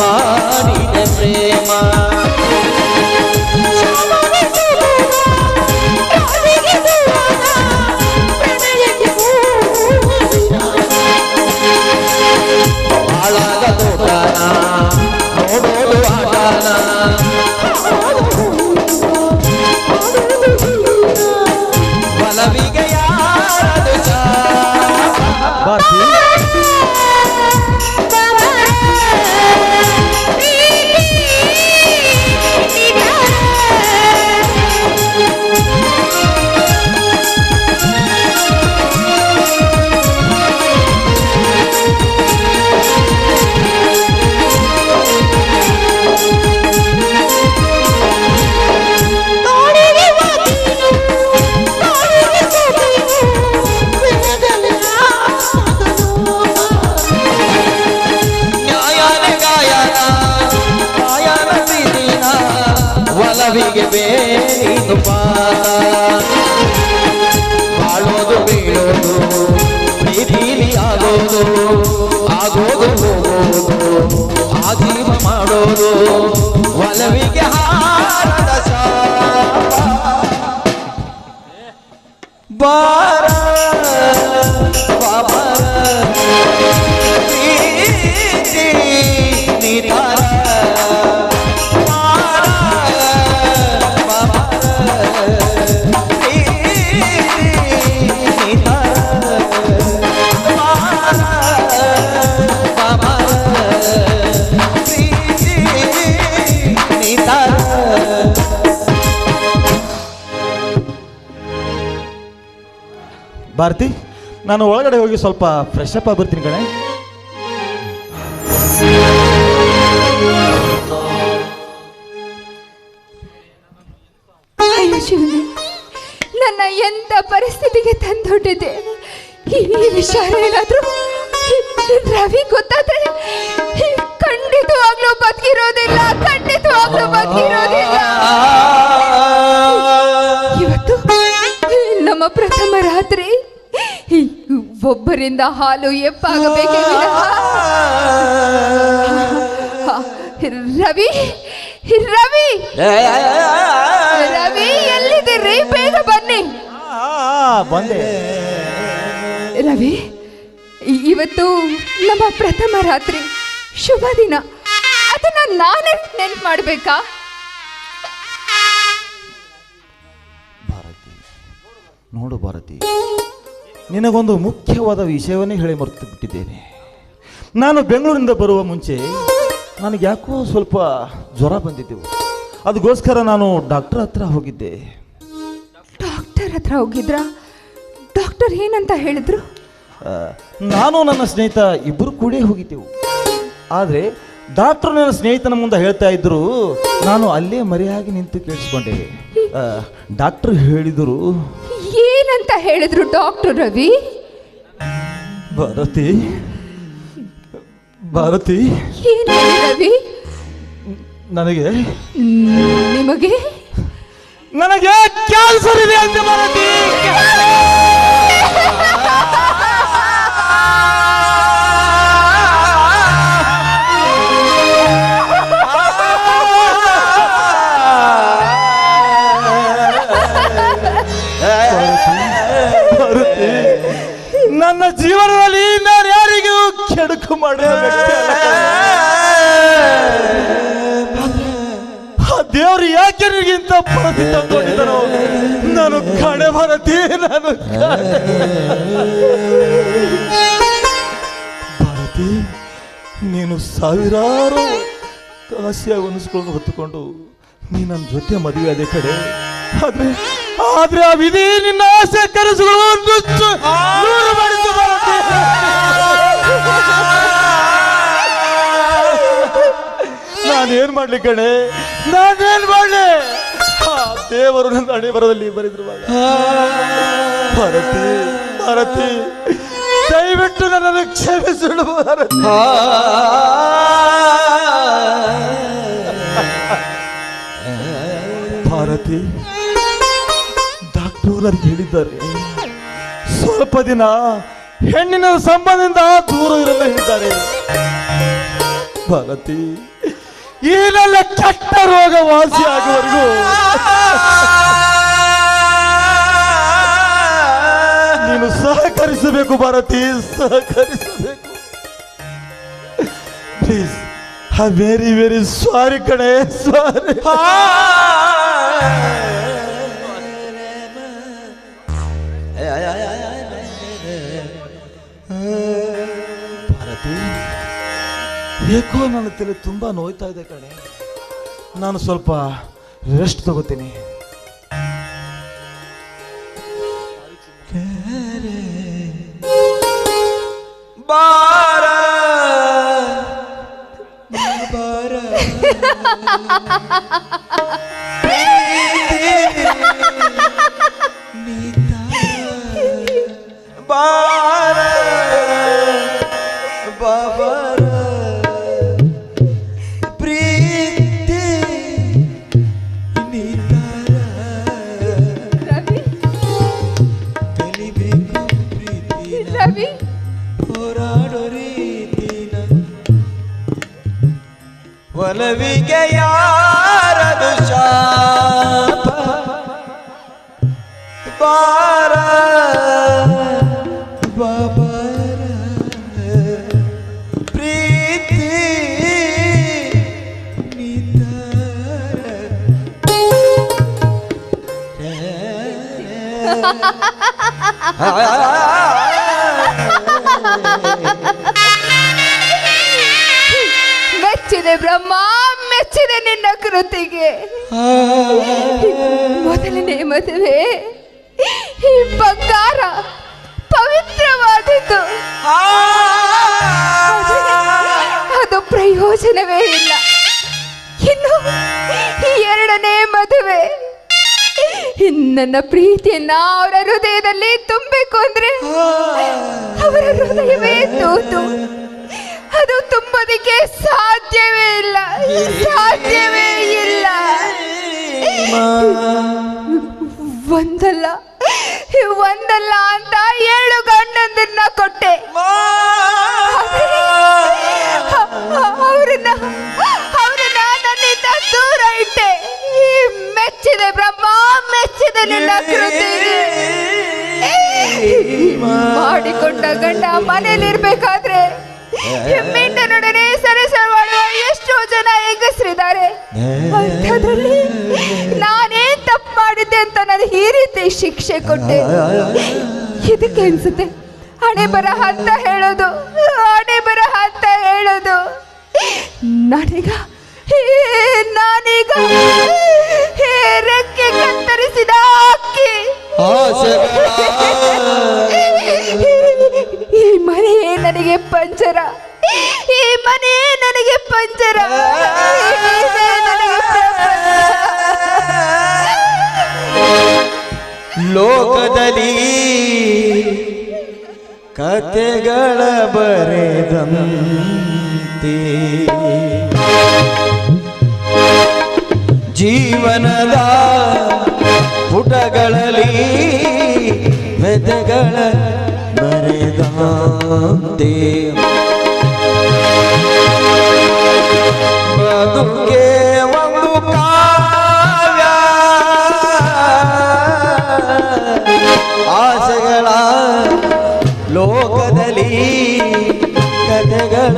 ಮಾಡಿದೆ ಪ್ರೇಮ ಹಾಳಾಗದು ಗಾನ ನೋಡೋದು ಆಗಾನ ಬಲವಿಗೆ ಯಾರದು ಒಲವಿಗೆ ಬೇರೇನು ಬಾಳೋದು ಬೀಳೋದು ಪ್ರೀತಿಲಿ ಆಗೋದು ಆಗೋದು ಹೋಗೋದು ಆಜೀವ ಮಾಡೋದು ಒಲವಿಗೆ ಹಾರದ ಬಾರ ಬಾಬರ ಪ್ರೀತಿ ನಿಧಾನ ಭಾರತಿ, ನಾನು ಒಳಗಡೆ ಹೋಗಿ ಸ್ವಲ್ಪ ಫ್ರೆಶ್ ಅಪ್ ಆಗ್ಬಿಡ್ತೀನಿ ಕಣೆ. ಅಯ್ಯೋ ಶಿವನೇ, ನನ್ನ ಎಂತ ಪರಿಸ್ಥಿತಿಗೆ ತಂದೊಡ್ಡಿದೆ. ಈ ವಿಚಾರ ಏನಾದ್ರೂ ರವಿ ಗೊತ್ತಾದ್ರೆ ಖಂಡಿತವಾಗ್ಲೂ ಬದುಕಿರೋದಿಲ್ಲ, ಖಂಡಿತವಾಗ್ಲೂ ಬದುಕಿರೋದಿಲ್ಲ. ಇವತ್ತು ನಮ್ಮ ಪ್ರಥಮ ರಾತ್ರಿ, ಒಬ್ಬರಿಂದ ಹಾಲು ಎಪ್ಪಾಗಬೇಕೇ ವಿನಃ. ರವಿ ರವಿ ರವಿ, ಎಲ್ಲಿದ್ದೀರಿ? ಬೇಗ ಬನ್ನಿ. ಬಂದೆ. ರವಿ, ಇವತ್ತು ನಮ್ಮ ಪ್ರಥಮ ರಾತ್ರಿ, ಶುಭ ದಿನ. ಅದನ್ನ ನಾನೇ ನೆನ್ಪು ಮಾಡ್ಬೇಕಾ? ಭಾರತಿ, ನೋಡು ಭಾರತಿ, ನಿನಗೊಂದು ಮುಖ್ಯವಾದ ವಿಷಯವನ್ನೇ ಹೇಳಿ ಮರೆತು ಬಿಟ್ಟಿದ್ದೇನೆ. ನಾನು ಬೆಂಗಳೂರಿಂದ ಬರುವ ಮುಂಚೆ ನನಗೆ ಯಾಕೋ ಸ್ವಲ್ಪ ಜ್ವರ ಬಂದಿದ್ದೆವು. ಅದಕ್ಕೋಸ್ಕರ ನಾನು ಡಾಕ್ಟರ್ ಹತ್ರ ಹೋಗಿದ್ದೆ. ಡಾಕ್ಟರ್ ಹತ್ರ ಹೋಗಿದ್ರಾ? ಡಾಕ್ಟರ್ ಏನಂತ ಹೇಳಿದ್ರು? ನಾನು ನನ್ನ ಸ್ನೇಹಿತ ಇಬ್ಬರು ಕೂಡ ಹೋಗಿದ್ದೆವು. ಆದರೆ ಡಾಕ್ಟರ್ ನನ್ನ ಸ್ನೇಹಿತನ ಮುಂದೆ ಹೇಳ್ತಾ ಇದ್ರು, ನಾನು ಅಲ್ಲೇ ಮರೆಯಾಗಿ ನಿಂತು ಕೇಳಿಸ್ಕೊಂಡೆ. ಡಾಕ್ಟರ್ ಹೇಳಿದರು. ಏನಂತ ಹೇಳಿದ್ರು ಡಾಕ್ಟರ್ ರವಿ? ಭಾರತಿ ಭಾರತಿ, ಏನು ರವಿ? ನನಗೆ ನಿಮಗೆ ನನಗೆ ಕ್ಯಾನ್ಸರ್ ಇದೆ ಅಂತ ಭಾರತಿ. ನನ್ನ ಜೀವನದಲ್ಲಿ ನಾನು ಯಾರಿಗೂ ಕೆಡುಕು ಮಾಡಿದ ವ್ಯಕ್ತಿ ಅಲ್ಲ. ದೇವರು ಯಾಕೆ ನಿನಗಿಂತ ಪರಿಸ್ಥಿತಿ ತಂದುಕೊಂಡಿದ್ದಾನೋ ನಾನು ಕಾಣೆ ಭಾರತಿ, ನಾನು ಭಾರತಿ. ನೀನು ಸಾವಿರಾರು ಆಸೆ ಅನಿಸ್ಕೊಂಡು ಹೊತ್ತುಕೊಂಡು ನೀ ನನ್ನ ಜೊತೆ ಮದುವೆ ಅದೇ ಕಡೆ. ಆದ್ರೆ ಆ ವಿಧಿ ನಿನ್ನ ಆಸೆ ಕನಸುಗಳು ನೂರು ಮಾಡಿದ್ದು ಭಾರತಿ. ನಾನೇನ್ ಮಾಡ್ಲಿ ಕಣೆ, ನಾನೇನ್ ಮಾಡ್ಲಿ? ದೇವರು ನನ್ನ ಹಣೆ ಬರದಲ್ಲಿ ಬರೆದ್ರು. ಭಾರತಿ ಭಾರತಿ, ದಯವಿಟ್ಟು ನನ್ನನ್ನು ಕ್ಷಮಿಸಿಡು ಭಾರತಿ. ಭಾರತಿ, ಡಾಕ್ಟರ್ ನನಗೆ ಹೇಳಿದ್ದಾರೆ, ಸ್ವಲ್ಪ ದಿನ ಹೆಣ್ಣಿನ ಸಂಬಂಧದಿಂದ ದೂರ ಇರಲು ಹೇಳಿದ್ದಾರೆ. ಭಾರತಿ, ಈ ನನ್ನ ಕೆಟ್ಟ ರೋಗ ವಾಸಿ ಆಗುವವರೆಗೂ ನೀನು ಸಹಕರಿಸಬೇಕು ಭಾರತಿ, ಸಹಕರಿಸಬೇಕು. Please, I very very sorry ಕಣೆ, ಸಾರಿ. ಭಾರತಿ, ಏಕೋ ನನ್ನ ತಲೆ ತುಂಬಾ ನೋಯ್ತಾ ಇದೆ ಕಣೆ. ನಾನು ಸ್ವಲ್ಪ ರೆಸ್ಟ್ ತಗೋತೀನಿ. ಬಾರ ಬಾರ ಬಾರ ಬಾಬರ ಪ್ರೀತಿ ನೀತಾರ ರವಿ, ಕಲಿಬೇಕು ಪ್ರೀತಿನ ರವಿ, ಹೋರಾಡೋ ರೀತಿನ ಒಲವಿಗೆ ಯಾರದು ಶಾಪ ಬಾರ ಬಾಬರ ಪ್ರೀತಿ ಮೆಚ್ಚಿದೆ ಬ್ರಹ್ಮ, ಮೆಚ್ಚಿದೆ ನಿನ್ನ ಕೃತಿಗೆ. ಮೊದಲನೇ ಮದುವೆ ಈ ಬಂಗಾರ ಪವಿತ್ರವಾದದ್ದು, ಅದು ಪ್ರಯೋಜನವೇ ಇಲ್ಲ. ಇನ್ನು ಈ ಎರಡನೇ ಮದುವೆ ನನ್ನ ಪ್ರೀತಿಯನ್ನ ಅವರ ಹೃದಯದಲ್ಲಿ ತುಂಬಬೇಕು ಅಂದ್ರೆ ಅವರ ಹೃದಯವೇ ತೂತು. ಅದು ತುಂಬೋದಿಕ್ಕೆ ಸಾಧ್ಯವೇ ಇಲ್ಲ, ಸಾಧ್ಯವೇ ಇಲ್ಲ. ಒಂದಲ್ಲ ಒಂದಲ್ಲ ಅಂತ 7 ಗಂಡಂದಿರನ್ನ ಕೊಟ್ಟೆ. ಅವ್ರನ್ನ ನನ್ನಿಂದ ದೂರ ಇಟ್ಟೆ. ಮೆಚ್ಚಿದೆ ಬ್ರಹ್ಮ, ಮೆಚ್ಚಿದೆ ನಿನ್ನ ಕೃತಿಗೆ. ಮಾಡಿಕೊಂಡ ಗಂಡ ಮನೇಲಿರ್ಬೇಕಾದ್ರೆ ಮಿಂಟನೊಡನೆ ಸರಸ ಮಾಡುವ ಎಷ್ಟೋ ಜನ ಹೆಂಗಸರಿದ್ದಾರೆ. ಅಂಥದ್ರಲ್ಲಿ ನಾನೇ ತಪ್ಪು ಮಾಡಿದ್ದೆ ಅಂತ ನಾನು ಈ ರೀತಿ ಶಿಕ್ಷೆ ಕೊಟ್ಟೆ. ಇದಕ್ಕೆ ಅನ್ಸುತ್ತೆ ಹಣೆ ಬರಹ ಅಂತ ಹೇಳೋದು, ಹಣೆ ಬರಹ ಅಂತ ಹೇಳೋದು. ನಾನೀಗ ರೆಕ್ಕೆ ಕತ್ತರಿಸಿದ ಅಕ್ಕಿ. ಈ ಮನೆ ನನಗೆ ಪಂಜರ, ಈ ಮನೆ ನನಗೆ ಪಂಜರ, ನನಗೆ ಲೋಕದಲ್ಲಿ ಕತೆಗಳ ಬರೆದಂತೆ ಜೀವನದ ಪುಟಗಳಲ್ಲಿ ವೆದೆಗಳ ಬರೆದಂತೆ ಬದುಕೆ ಒಂದು ಕಾವ್ಯ ಆಸೆಗಳ ಲೋಕದಲ್ಲಿ ಕಥೆಗಳ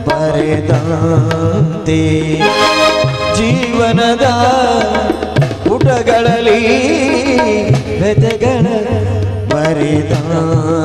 ಬರೆದಂತೆ ಜೀವನದ ಪುಟಗಳಲ್ಲಿ ಬೆದೆಗಳ ಬರೆದಂತೆ